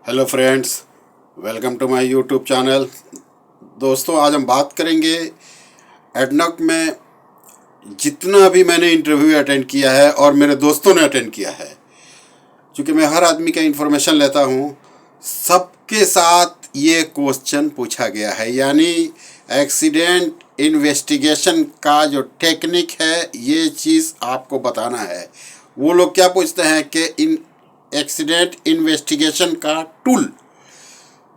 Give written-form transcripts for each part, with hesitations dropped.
Hello friends, welcome to my YouTube channel. दोस्तों, आज हम बात करेंगे एडनॉक में जितना भी मैंने इंटरव्यू अटेंड किया है और मेरे दोस्तों ने अटेंड किया है। क्योंकि मैं हर आदमी का इंफॉर्मेशन लेता हूँ, सबके साथ ये क्वेश्चन पूछा गया है, यानी एक्सीडेंट इन्वेस्टिगेशन का जो टेक्निक है, ये चीज़ आपको बताना है। वो लोग क्या पूछते हैं कि इन एक्सीडेंट इन्वेस्टिगेशन का टूल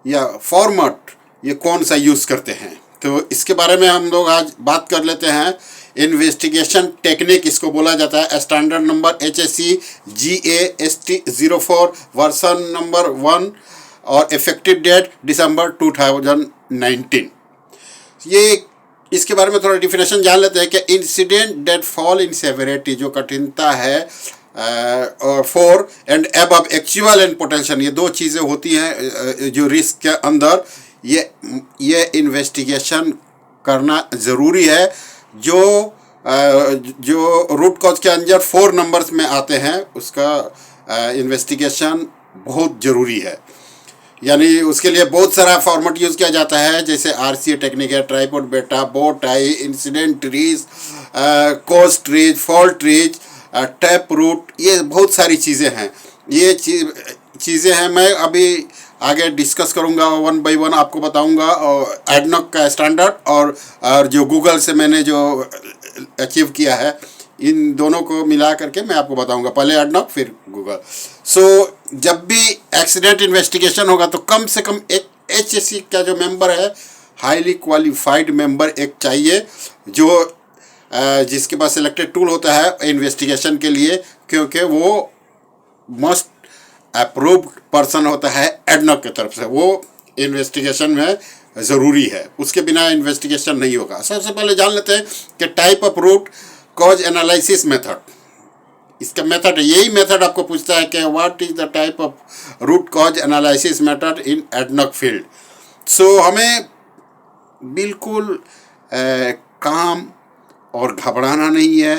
या फॉर्मेट ये कौन सा यूज़ करते हैं, तो इसके बारे में हम लोग आज बात कर लेते हैं। इन्वेस्टिगेशन टेक्निक इसको बोला जाता है। Standard number HSE GAST 04 version number 1 और इफेक्टिव डेट दिसंबर 2019। ये इसके बारे में थोड़ा डिफिनेशन जान लेते हैं कि incident date fall in severity, जो कठिनता है और 4 and above actual and potential, ये दो चीज़ें होती हैं जो रिस्क के अंदर। ये इन्वेस्टिगेशन करना ज़रूरी है। जो रूट कॉज के अंदर 4 नंबर्स में आते हैं, उसका इन्वेस्टिगेशन बहुत ज़रूरी है। यानी उसके लिए बहुत सारा फॉर्मेट यूज़ किया जाता है, जैसे RCA टेक्निक है, tripod beta, bow tie, incident trees, cause trees, fault trees, tap root, ये बहुत सारी चीज़ें हैं। ये चीज़ें हैं, मैं अभी आगे डिस्कस करूंगा, वन बाय वन आपको बताऊंगा। और एडनॉक का स्टैंडर्ड और जो गूगल से मैंने जो अचीव किया है, इन दोनों को मिला करके मैं आपको बताऊंगा। पहले एडनॉक फिर गूगल। जब भी एक्सीडेंट इन्वेस्टिगेशन होगा तो कम से कम एक HSE का जो मेंबर है, हाईली क्वालिफाइड मेंबर एक चाहिए, जो जिसके पास सिलेक्टेड टूल होता है इन्वेस्टिगेशन के लिए, क्योंकि वो मोस्ट अप्रूव्ड पर्सन होता है एडनॉक की तरफ से। वो इन्वेस्टिगेशन में ज़रूरी है, उसके बिना इन्वेस्टिगेशन नहीं होगा। सबसे पहले जान लेते हैं कि type of root cause analysis method. इसका मेथड है, यही मेथड आपको पूछता है कि what is the type of root cause analysis method in ADNOC field. हमें बिल्कुल काम और घबराना नहीं है,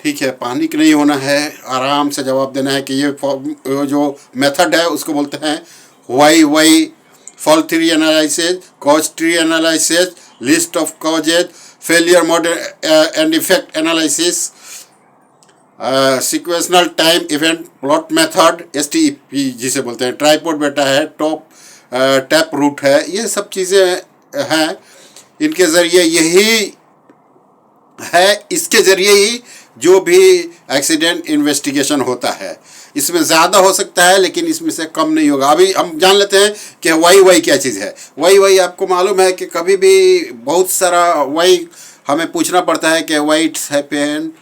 ठीक है, पैनिक नहीं होना है, आराम से जवाब देना है कि ये जो मेथड है उसको बोलते हैं why fault tree analysis, cause tree analysis, list of causes, failure mode and effect analysis, sequential time event plot method, STEP जिसे बोलते हैं, ट्राइपॉड बेटा है, टैप रूट है, ये सब चीज़ें हैं। इनके ज़रिए यही है, इसके ज़रिए ही जो भी एक्सीडेंट इन्वेस्टिगेशन होता है। इसमें ज़्यादा हो सकता है लेकिन इसमें से कम नहीं होगा। अभी हम जान लेते हैं कि वाई क्या चीज़ है। वाई आपको मालूम है कि कभी भी बहुत सारा वाई हमें पूछना पड़ता है कि why it's happen,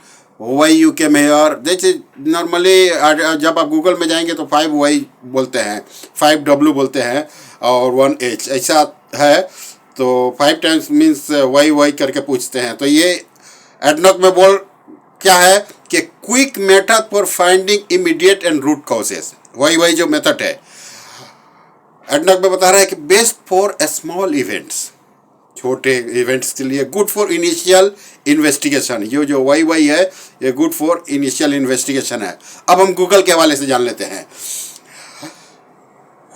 why you came here. जैसे नॉर्मली जब आप गूगल में जाएंगे तो 5 वाई बोलते हैं, 5 W बोलते हैं और 1 H, ऐसा है। तो 5 टाइम्स मीन्स वाई करके पूछते हैं। तो ये एडनॉक में बोल क्या है कि quick method for finding immediate and root causes. Why जो मेथड है एडनॉक में बता रहा है कि बेस्ट फॉर स्मॉल इवेंट्स, छोटे इवेंट्स के लिए, गुड फॉर इनिशियल इन्वेस्टिगेशन। ये जो वाई है ये गुड फॉर इनिशियल इन्वेस्टिगेशन है। अब हम गूगल के हवाले से जान लेते हैं।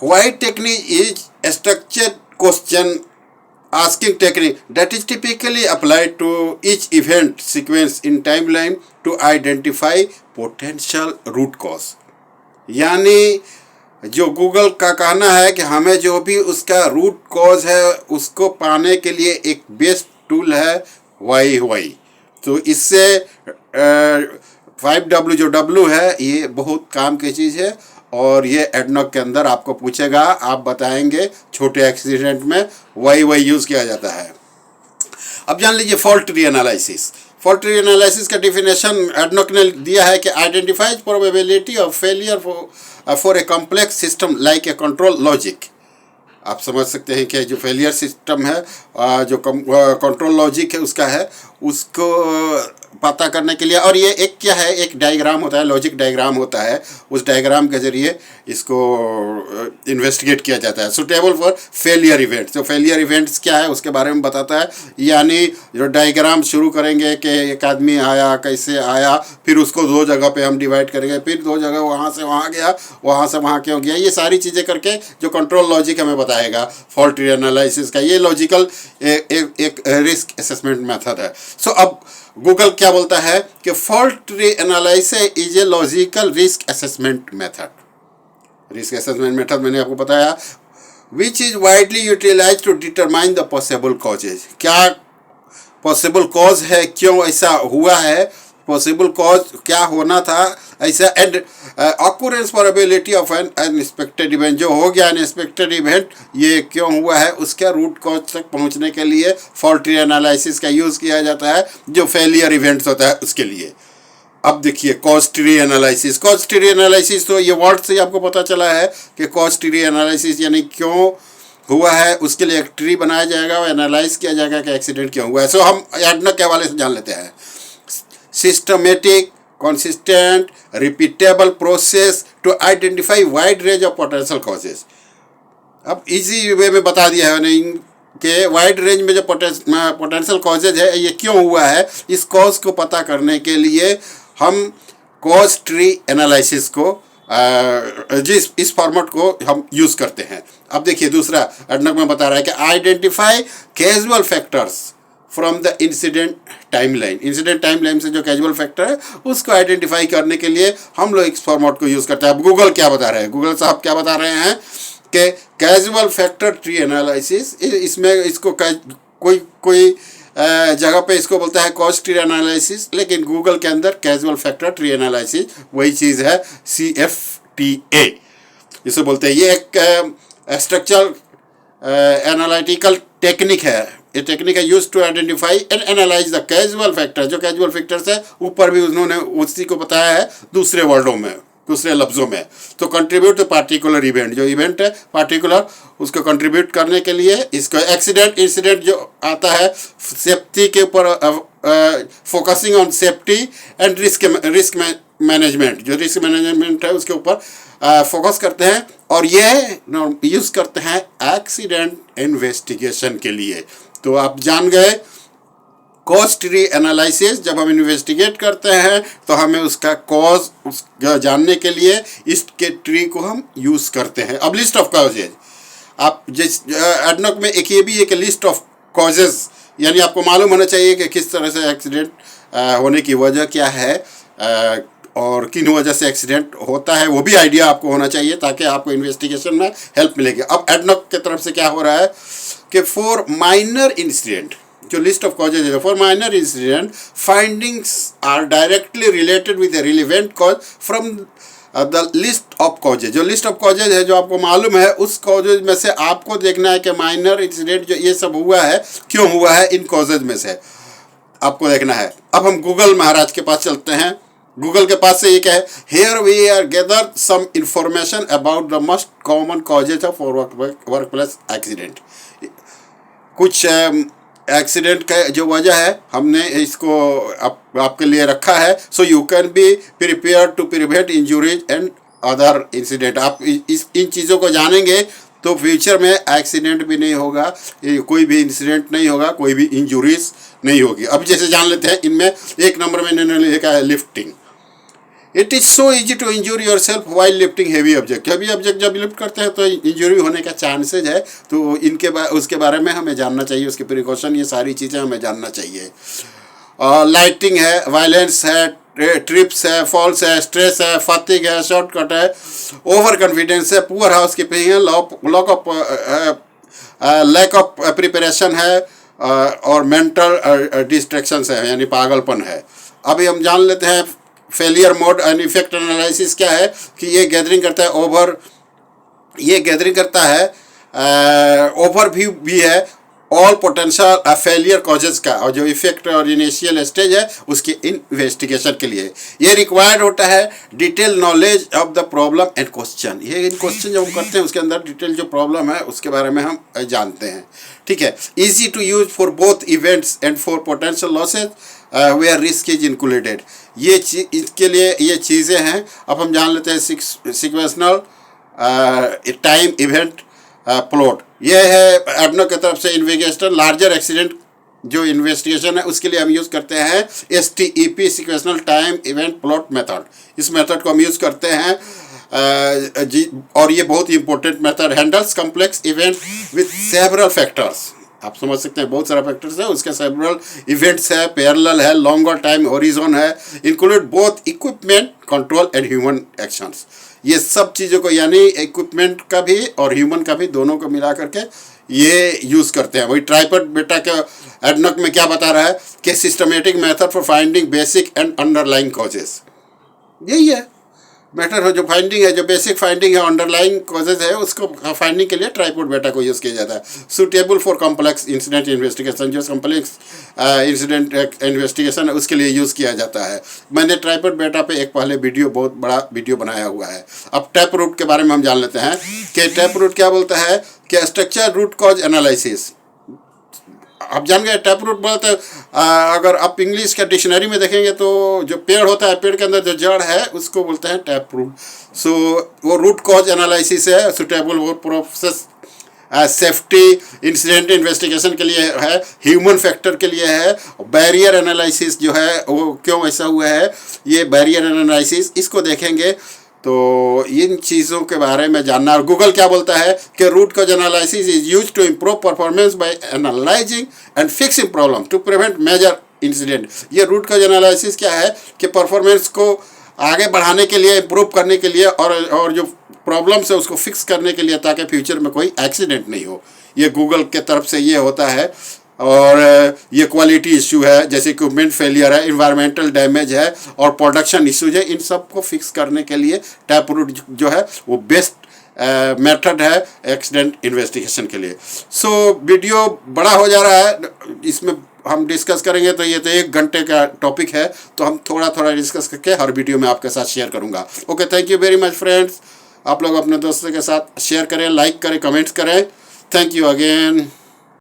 Why technique is structured question asking technique that is typically applied to each event sequence in timeline to identify potential root cause। यानी जो गूगल का कहना है कि हमें जो भी उसका रूट कॉज है उसको पाने के लिए एक बेस्ट टूल है वाई। तो इससे 5W जो W है ये बहुत काम की चीज़ है, और ये एडनॉक के अंदर आपको पूछेगा, आप बताएंगे छोटे एक्सीडेंट में वाई यूज़ किया जाता है। अब जान लीजिए fault tree analysis. Fault tree analysis का डिफिनेशन एडनॉक ने दिया है कि identifies probability of failure for a complex system like a control logic. आप समझ सकते हैं कि जो फेलियर सिस्टम है, जो कंट्रोल लॉजिक है उसका है, उसको पता करने के लिए। और ये एक क्या है, एक डायग्राम होता है, लॉजिक डायग्राम होता है, उस डायग्राम के जरिए इसको इन्वेस्टिगेट किया जाता है। सुटेबल फॉर फेलियर इवेंट्स, तो फेलियर इवेंट्स क्या है उसके बारे में बताता है। यानी जो डायग्राम शुरू करेंगे कि एक आदमी आया, कैसे आया, फिर उसको दो जगह पे हम डिवाइड करेंगे, फिर दो जगह वहाँ से वहाँ गया, वहाँ से वहाँ क्यों गया, ये सारी चीज़ें करके जो कंट्रोल लॉजिक हमें बताएगा फॉल्ट ट्री एनालिसिस का, ये लॉजिकल एक रिस्क असेसमेंट मेथड है। सो अब गूगल क्या बोलता है कि fault tree analysis is a logical risk assessment method. Risk assessment method मैंने आपको बताया, which is widely utilize to determine the possible causes. क्या पॉसिबल कॉज है, क्यों ऐसा हुआ है, पॉसिबल कॉज क्या होना था ऐसा, and occurrence probability of N unexpected event, जो हो गया अनएक्सपेक्टेड इवेंट ये क्यों हुआ है, उसका रूट कॉज तक पहुंचने के लिए फॉल्ट ट्री एनालिसिस का यूज़ किया जाता है, जो फेलियर इवेंट्स होता है उसके लिए। अब देखिए cause tree analysis, cause tree analysis, तो ये वर्ड से आपको पता चला है कि कॉज ट्री एनालिसिस यानी क्यों हुआ है, उसके लिए एक ट्री बनाया जाएगा और एनालाइज किया जाएगा कि एक्सीडेंट क्यों हुआ है। सो हम एडनॉक के हवाले से जान लेते हैं। Systematic, consistent, repeatable process to identify wide range of potential causes। अब इजी वे में बता दिया है नहीं कि वाइड रेंज में जो पोटेंशियल कॉजेज है ये क्यों हुआ है, इस कॉज को पता करने के लिए हम कॉज ट्री एनालिसिस को इस फॉर्मेट को हम यूज़ करते हैं। अब देखिए दूसरा एडनॉक में बता रहा है कि identify casual factors from the incident timeline. Incident timeline से जो कैजुअल फैक्टर है उसको आइडेंटिफाई करने के लिए हम लोग इस फॉर्मेट को यूज़ करते हैं। अब गूगल क्या बता रहे हैं, गूगल साहब क्या बता रहे हैं कि कैजुअल फैक्टर ट्री एनालिसिस, इसमें इसको कोई जगह पे इसको बोलता है कॉज ट्री एनालिसिस, लेकिन गूगल के अंदर कैजुअल फैक्टर ट्री एनालिसिस वही चीज़ है, CFTA इसे बोलते हैं। ये एक स्ट्रक्चरल एनालिटिकल टेक्निक है, ये टेक्निक है use to identify and analyse the casual factor. जो कैजुअल फैक्टर्स है ऊपर भी उन्होंने उसी को बताया है दूसरे वर्डों में, दूसरे लफ्ज़ों में। तो कंट्रीब्यूट टू पार्टिकुलर इवेंट, जो इवेंट है पार्टिकुलर उसको कंट्रीब्यूट करने के लिए इसको एक्सीडेंट इंसिडेंट जो आता है सेफ्टी के ऊपर, focusing on safety and risk management, जो रिस्क मैनेजमेंट है उसके ऊपर फोकस करते हैं, और ये यूज़ करते हैं एक्सीडेंट इन्वेस्टिगेशन के लिए। तो आप जान गए कॉज ट्री एनालिसिस, जब हम इन्वेस्टिगेट करते हैं तो हमें उसका कॉज जानने के लिए इसके ट्री को हम यूज़ करते हैं। अब लिस्ट ऑफ कॉजेज, आप जिस एडनॉक में एक ये भी एक लिस्ट ऑफ कॉजेज, यानी आपको मालूम होना चाहिए कि किस तरह से एक्सीडेंट होने की वजह क्या है और किन वजह से एक्सीडेंट होता है, वो भी आइडिया आपको होना चाहिए ताकि आपको इन्वेस्टिगेशन में हेल्प मिलेगी। अब एडनॉक की तरफ से क्या हो रहा है कि फॉर माइनर इंसिडेंट, जो लिस्ट ऑफ कॉजेज है, for minor incident findings are directly related with a relevant cause from the list of causes. जो लिस्ट ऑफ कॉजेज है जो आपको मालूम है उस कॉजेज में से आपको देखना है कि माइनर इंसिडेंट जो ये सब हुआ है क्यों हुआ है, इन कॉजेज में से आपको देखना है। अब हम गूगल महाराज के पास चलते हैं। गूगल के पास से ये क्या है, here we are gather some information about the most common causes of work place accident. कुछ एक्सीडेंट का जो वजह है हमने इसको आपके लिए रखा है, so you can be prepare to prevent injuries and other incident. आप इन चीज़ों को जानेंगे तो फ्यूचर में एक्सीडेंट भी नहीं होगा, कोई भी इंसिडेंट नहीं होगा, कोई भी इंजुरीज नहीं होगी। अब जैसे जान लेते हैं, इनमें एक नंबर में इन्होंने लिखा है lifting. It is so easy to injure yourself while lifting heavy object. Heavy object जब लिफ्ट करते हैं तो इंजरी होने का चांसेज है, तो इनके उसके बारे में हमें जानना चाहिए, उसके प्रिकॉशन, ये सारी चीज़ें हमें जानना चाहिए। लाइटिंग है, वायलेंस है, ट्रिप्स है, फॉल्स है, स्ट्रेस है, फटीग है, शॉर्टकट है, ओवर कॉन्फिडेंस है, पुअर हाउस कीपिंग है, लैक ऑफ प्रिपरेशन है, और मेंटल डिस्ट्रैक्शंस है यानी पागलपन है। अभी हम जान लेते हैं failure mode and effect analysis क्या है कि ये गैदरिंग करता है ओवरव्यू भी है ऑल पोटेंशियल फेलियर कॉजेज का, और जो इफेक्ट और इनिशियल स्टेज है उसके इन्वेस्टिगेशन के लिए ये रिक्वायर्ड होता है detail knowledge of the problem and question. ये इन क्वेश्चन जो हम करते हैं उसके अंदर डिटेल जो प्रॉब्लम है उसके बारे में हम जानते हैं, ठीक है। Easy to use for both events and for potential losses, where risk is included. ये इसके लिए ये चीज़ें हैं। अब हम जान लेते हैं सिक्वेंशनल टाइम इवेंट प्लॉट। ये है एडनो की तरफ से इन्वेस्टिगेशन लार्जर एक्सीडेंट जो इन्वेस्टिगेशन है उसके लिए हम यूज़ करते हैं STEP sequential time event plot method. इस मेथड को हम यूज़ करते हैं जी, और ये बहुत ही important method handles complex event with several factors. आप समझ सकते हैं बहुत सारा फैक्टर्स है, उसके सेवरल इवेंट्स है, पैरेलल है, लॉन्गर टाइम होरिजोन है, include both equipment control and human actions. ये सब चीज़ों को यानी इक्विपमेंट का भी और ह्यूमन का भी दोनों को मिला करके ये यूज़ करते हैं। वही ट्राइपड बेटा के एडनॉक में क्या बता रहा है कि systematic method for finding basic and underlying causes. यही है मैटर हो, जो फाइंडिंग है, जो बेसिक फाइंडिंग है, अंडरलाइंग कॉजेज है, उसको फाइंडिंग के लिए ट्राइपॉड बेटा को यूज़ किया जाता है। Suitable for complex incident investigation, जो कॉम्प्लेक्स इंसिडेंट इन्वेस्टिगेशन है उसके लिए यूज़ किया जाता है। मैंने ट्राइपॉड बेटा पे एक पहले वीडियो, बहुत बड़ा वीडियो बनाया हुआ है। अब टैप रूट के बारे में हम जान लेते हैं कि टैप रूट क्या बोलता है कि स्ट्रक्चर रूट कॉज एनालिसिस। आप जान गए टैप रूट बोलते हैं, अगर आप इंग्लिश का डिक्शनरी में देखेंगे तो जो पेड़ होता है, पेड़ के अंदर जो जड़ है उसको बोलते हैं टैप रूट। सो वो रूट कॉज एनालिसिस है, सुटेबल वो प्रोसेस सेफ्टी इंसिडेंट इन्वेस्टिगेशन के लिए है, ह्यूमन फैक्टर के लिए है। बैरियर एनालिसिस जो है वो क्यों ऐसा हुआ है, ये बैरियर एनालिसिस इसको देखेंगे तो इन चीज़ों के बारे में जानना। और गूगल क्या बोलता है कि root cause analysis is use to improve performance by analysing and fixing problem to prevent major incident. ये रूट कॉज एनालिसिस क्या है कि परफॉर्मेंस को आगे बढ़ाने के लिए, इम्प्रूव करने के लिए और जो प्रॉब्लम्स है उसको फिक्स करने के लिए, ताकि फ्यूचर में कोई एक्सीडेंट नहीं हो। ये गूगल के तरफ से ये होता है। और ये क्वालिटी इशू है, जैसे इक्विपमेंट फेलियर है, इन्वायरमेंटल डैमेज है और प्रोडक्शन इश्यूज है, इन सब को फिक्स करने के लिए टैप रूट जो है वो बेस्ट मेथड है एक्सीडेंट इन्वेस्टिगेशन के लिए। सो वीडियो बड़ा हो जा रहा है, इसमें हम डिस्कस करेंगे तो ये तो 1 घंटे का टॉपिक है, तो हम थोड़ा थोड़ा डिस्कस करके हर वीडियो में आपके साथ शेयर करूँगा। Okay, thank you very much friends. आप लोग अपने दोस्तों के साथ शेयर करें, लाइक करें, कमेंट्स करें। Thank you again.